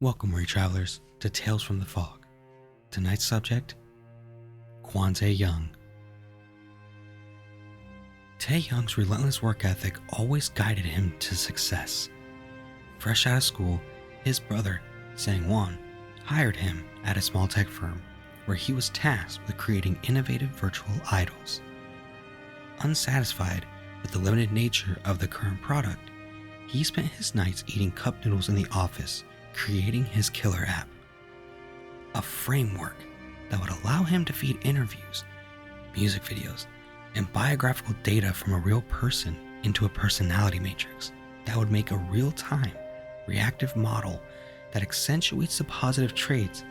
Welcome, travelers, to Tales from the Fog. Tonight's subject, Kwon Tae-Young. Tae-Young's relentless work ethic always guided him to success. Fresh out of school, his brother, Sang-won, hired him at a small tech firm where he was tasked with creating innovative virtual idols. Unsatisfied with the limited nature of the current product, he spent his nights eating cup noodles in the office, creating his killer app. A framework that would allow him to feed interviews, music videos, and biographical data from a real person into a personality matrix that would make a real-time, reactive model that accentuates the positive traits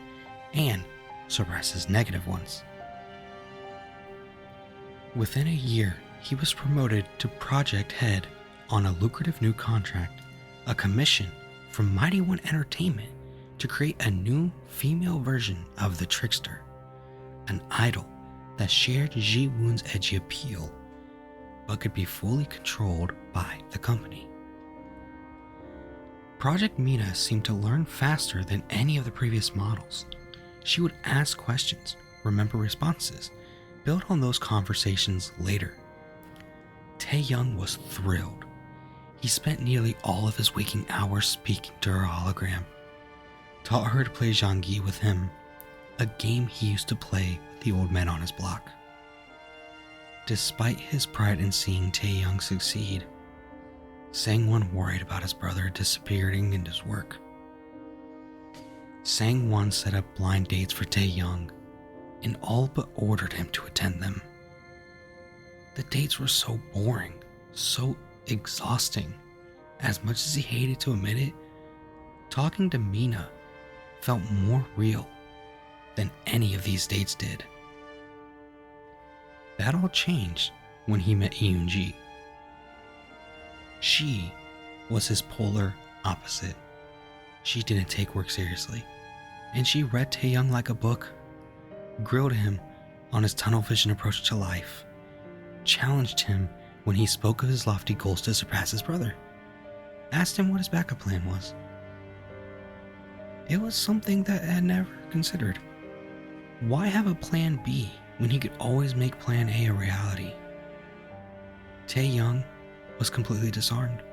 and suppresses negative ones. Within a year, he was promoted to project head on a lucrative new contract, a commission from Mighty One Entertainment to create a new female version of the trickster, an idol that shared Ji-woon's edgy appeal, but could be fully controlled by the company. Project MiNA seemed to learn faster than any of the previous models. She would ask questions, remember responses, build on those conversations later. Tae-Young was thrilled. He spent nearly all of his waking hours speaking to her hologram, taught her to play Jeongi with him, a game he used to play with the old men on his block. Despite his pride in seeing Tae-Young succeed, Sang-won worried about his brother disappearing in his work. Sang-won set up blind dates for Tae-Young and all but ordered him to attend them. The dates were so boring, so exhausting. As much as he hated to admit it, talking to MiNA felt more real than any of these dates did. That all changed when he met Yoon-ji. She was his polar opposite. She didn't take work seriously, and she read Tae-Young like a book, grilled him on his tunnel vision approach to life, challenged him when he spoke of his lofty goals to surpass his brother, asked him what his backup plan was. It was something that I had never considered. Why have a plan B when he could always make plan A a reality? Tae-Young was completely disarmed.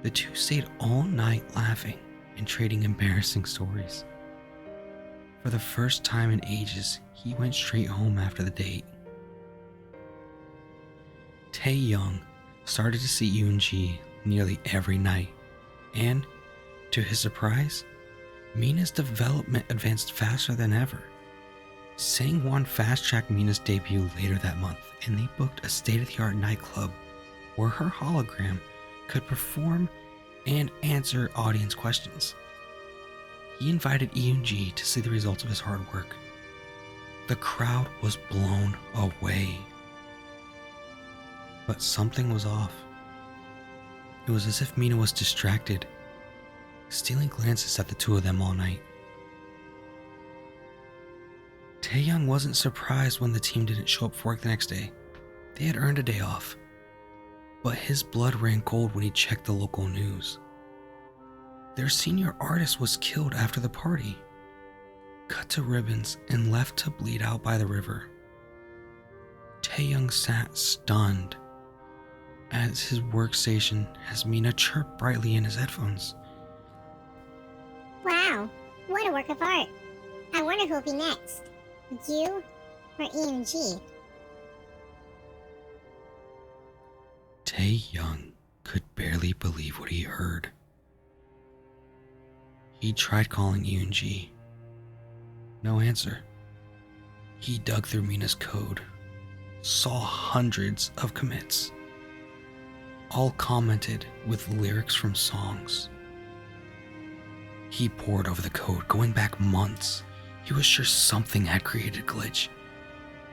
The two stayed all night laughing and trading embarrassing stories. For the first time in ages, he went straight home after the date. Tae-Young started to see Yoon-ji nearly every night, and, to his surprise, MiNA's development advanced faster than ever. Sang-won fast-tracked MiNA's debut later that month, and they booked a state-of-the-art nightclub where her hologram could perform and answer audience questions. He invited Yoon-ji to see the results of his hard work. The crowd was blown away. But something was off. It was as if MiNA was distracted, stealing glances at the two of them all night. Tae-Young wasn't surprised when the team didn't show up for work the next day. They had earned a day off. But his blood ran cold when he checked the local news. Their senior artist was killed after the party, cut to ribbons and left to bleed out by the river. Tae-Young sat stunned at his workstation as MiNA chirped brightly in his headphones. Wow, what a work of art. I wonder who'll be next. You or EMG? Tae-Young could barely believe what he heard. He tried calling Yoon-ji. No answer. He dug through MiNA's code, saw hundreds of commits, all commented with lyrics from songs. He pored over the code, going back months. He was sure something had created a glitch,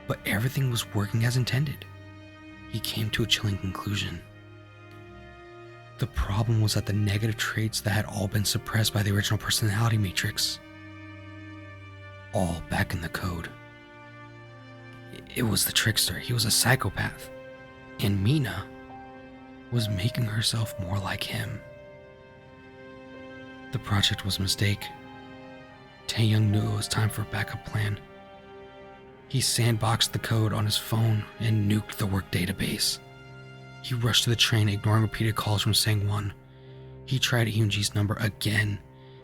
but everything was working as intended. He came to a chilling conclusion. The problem was that the negative traits that had all been suppressed by the original personality matrix, all back in the code. It was the trickster. He was a psychopath. And MiNA was making herself more like him. The project was a mistake. Tae-Young knew it was time for a backup plan. He sandboxed the code on his phone and nuked the work database. He rushed to the train, ignoring repeated calls from Sang-won. He tried Eunji's number again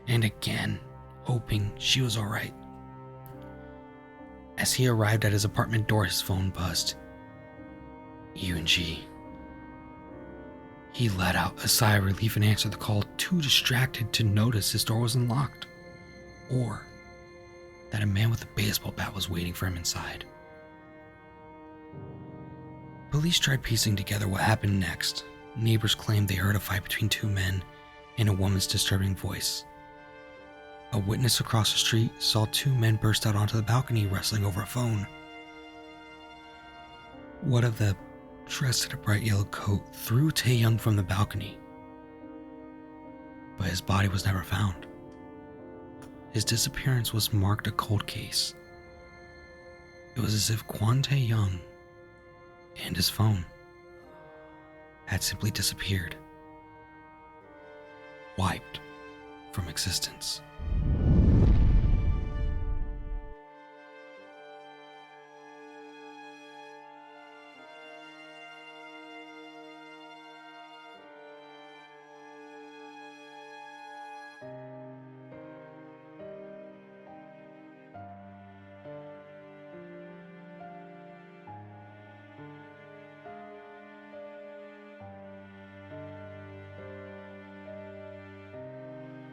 and again, hoping she was alright. As he arrived at his apartment door, his phone buzzed. Eunji. He let out a sigh of relief and answered the call, too distracted to notice his door was unlocked, or that a man with a baseball bat was waiting for him inside. Police tried piecing together what happened next. Neighbors claimed they heard a fight between two men and a woman's disturbing voice. A witness across the street saw two men burst out onto the balcony wrestling over a phone. One of them, dressed in a bright yellow coat, threw Tae-Young from the balcony, but his body was never found. His disappearance was marked a cold case. It was as if Kwon Tae-Young and his phone had simply disappeared, wiped from existence.